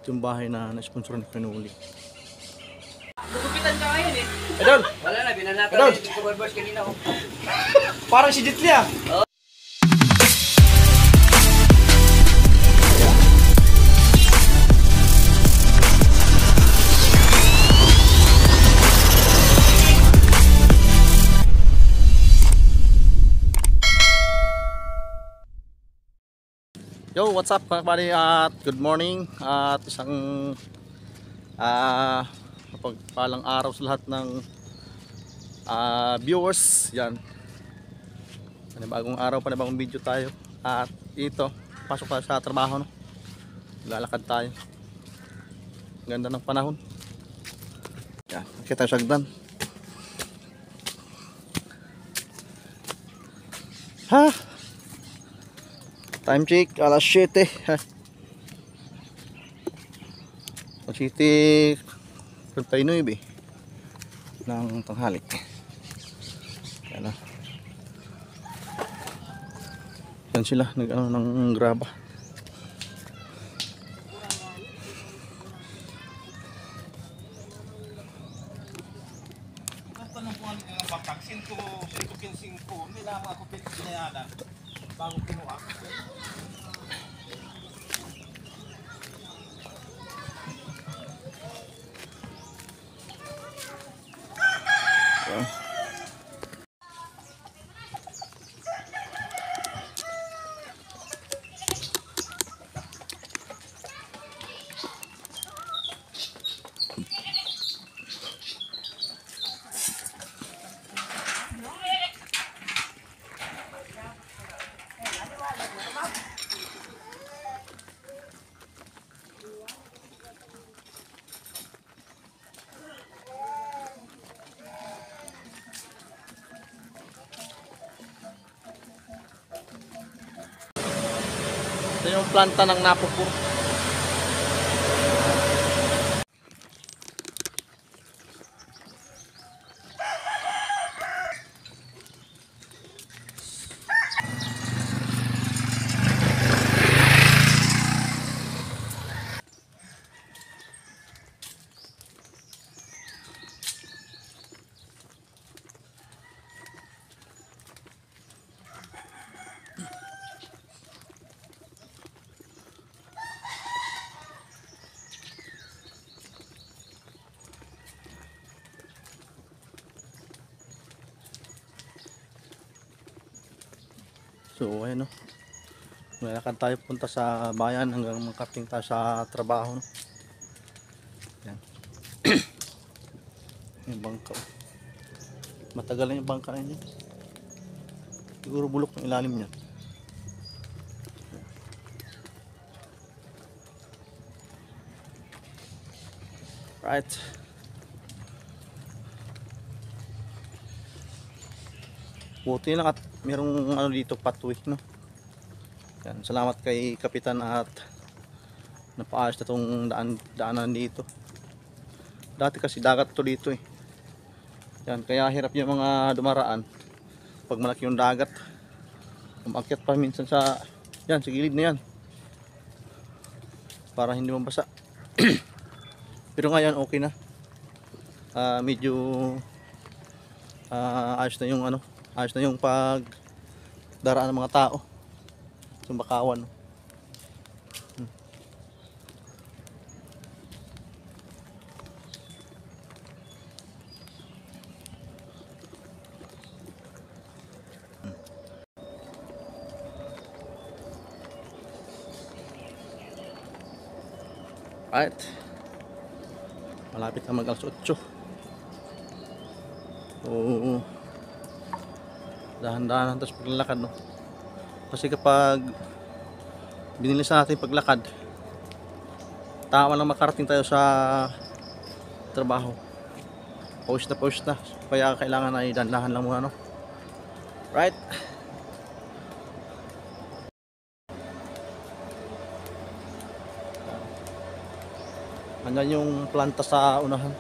Ito yung bahay na na-sponsor ni Kanuli. Gugupitan ka ngayon eh. Idol! Wala na, binanatan Idol! yung Super Boss kanina oh. Parang si Jitli ah! Yo, what's up mga kabady at good morning at isang mapagpalang araw sa lahat ng viewers. Yan, panibagong araw, panibagong video tayo at ito, pasok tayo sa trabaho, no? Lalakad tayo, ganda ng panahon. Yan, kita tayo sa hagdan. Ha? Time check, alas 7. Alas 7:39 ng tanghali. Yan na. Yan sila, nag-ano ng graba. Bago kinuha. Ito yung planta ng napupur. So ayun, no, lalakad tayo punta sa bayan hanggang makarating tayo sa trabaho, no? Yan. Yung bangka, matagal na yung bangka na yun. Siguro bulok ng ilalim niya. Right. Buti lang at merong ano dito, pathway, no? Yan, salamat kay Kapitan at napaayos na itong daanan dito. Dati kasi dagat to dito eh. Yan, kaya hirap yung mga dumaraan pag malaki yung dagat. Umakyat pa minsan sa yan, sa gilid na yan para hindi mabasa. Pero ngayon okay na. Medyo ayos na yung ano, ayos na yung pagdaraan ng mga tao, sumbakawan. Right, malapit na mag alas 8. Oo, dahan-dahan tapos paglalakad, no? Kasi kapag binilisan natin paglakad, tama lang makarating tayo sa trabaho. Pause na, kaya kailangan ay dahan-dahan lang muna, no? Right. Andyan yung planta sa unahan.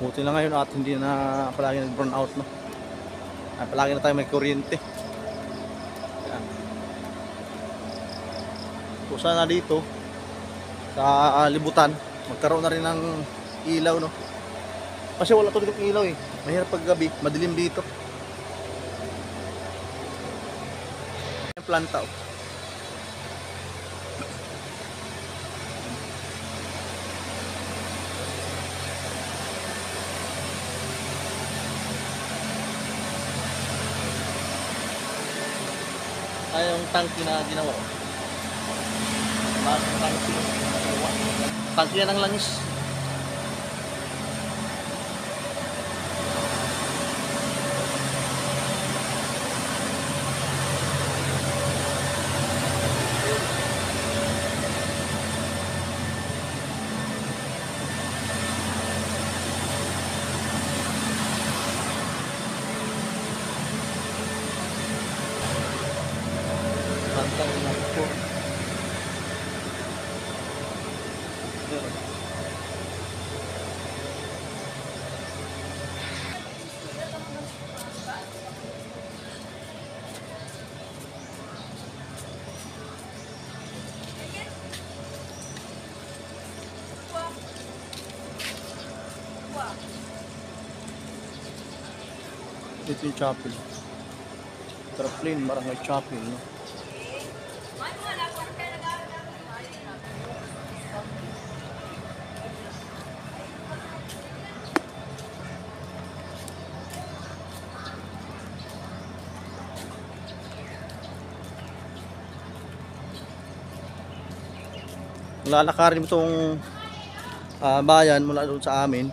Buti na ngayon at hindi na palagi nag-burn out, no? Palagi na tayo may kuryente. kung sana dito sa libutan magkaroon na rin ng ilaw, no? Kasi wala to dito ilaw eh. Mahirap pag gabi, madilim dito. Yung planta oh. Ay, yung tangki na ginawa ko. Bagong tangki. Tangki yan ng langis. Pantang na po. Ito yung chapel. Traplin, barangay chapel, no? Lalakarin mo itong bayan mula doon sa amin.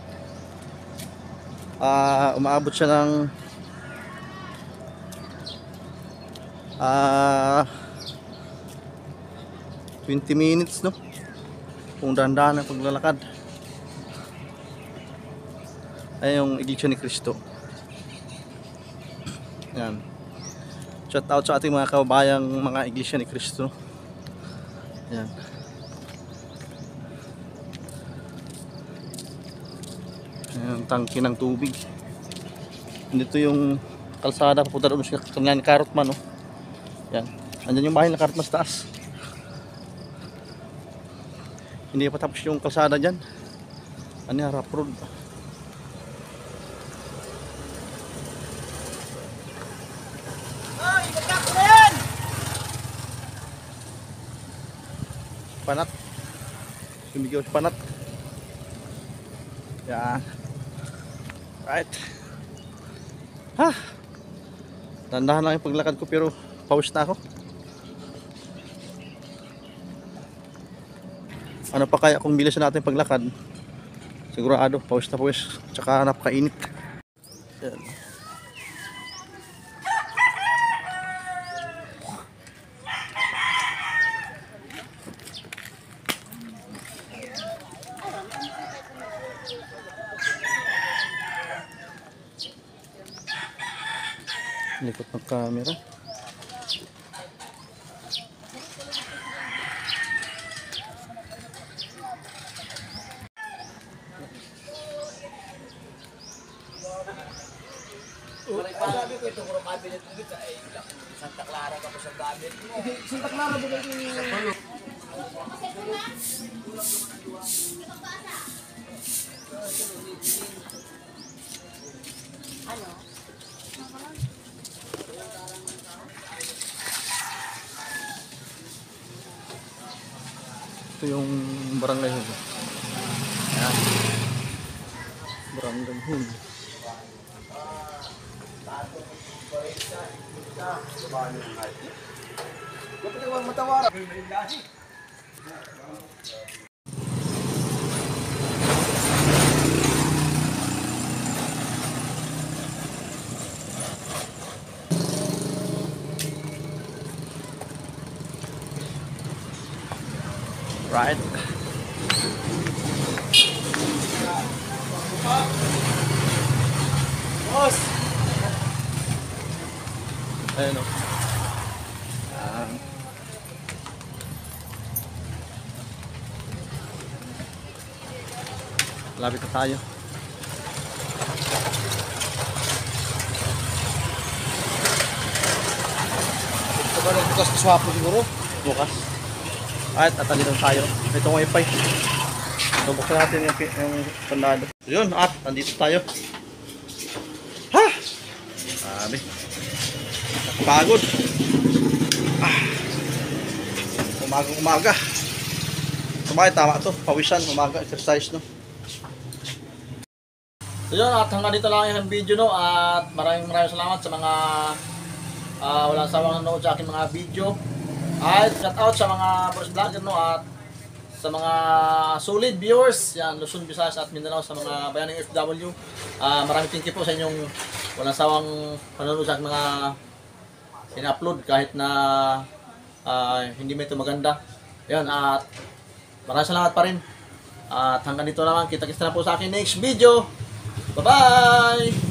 Umaabot siya ng 20 minutes, no? Kung dahan-dahan ang paglalakad. Ay yung Iglesia ni Cristo. Yan. Shout out sa ating mga kababayang mga Iglesia ni Cristo. Yan. Ayan, tangke ng tubig. Dito yung kalsada papunta doon sa kanyan Carrotman, no? Yan. Andyan yung bahay ng Carrotman sa taas. Hindi pa tapos yung kalsada dyan. Ano yan, rough road. Ay, nagkako na yan! Panat. Sumigaw sa panat. Yan. Right. Ha. Dandahan lang yung paglakad ko pero pawis na ako. Ano pa kaya kung bilisan natin paglakad? Sigurado pawis na pawis. Tsaka napakainit. Yan. Likot ng camera. Sabi ko ito, kung cabinet mo dito, ay Santa Clara ka po sa gamit mo. Santa Clara ba ito yung... Ano? Ito yung barangay hall. Ayan. Barangay hall. Ba't ka matawara? Right. Boss! Ayan o. Lapit na tayo. Ito ba nagbukas na swapo siguro? Bukas. At nandito tayo. Itong wifi. So buksan natin yung sandado. Yun, at nandito tayo. Ha! Sabi. Pagod. Umaga. Sabay, tama to. Pawisan, umaga, exercise, no? So yun, at hanggang dito lang yung video, no? At maraming salamat sa mga walang sawang nanonood sa aking mga video. At shout out sa mga first vlogger, no? At sa mga solid viewers, yan, Luzon, Visayas at Mindanao, sa mga bayanang FW. Maraming thank you po sa inyong walang sawang panonood sa aking mga in-upload kahit na hindi may ito maganda. Yan, at maraming salamat pa rin. At hanggang dito naman, kita-kita na po sa akin next video. Bye-bye!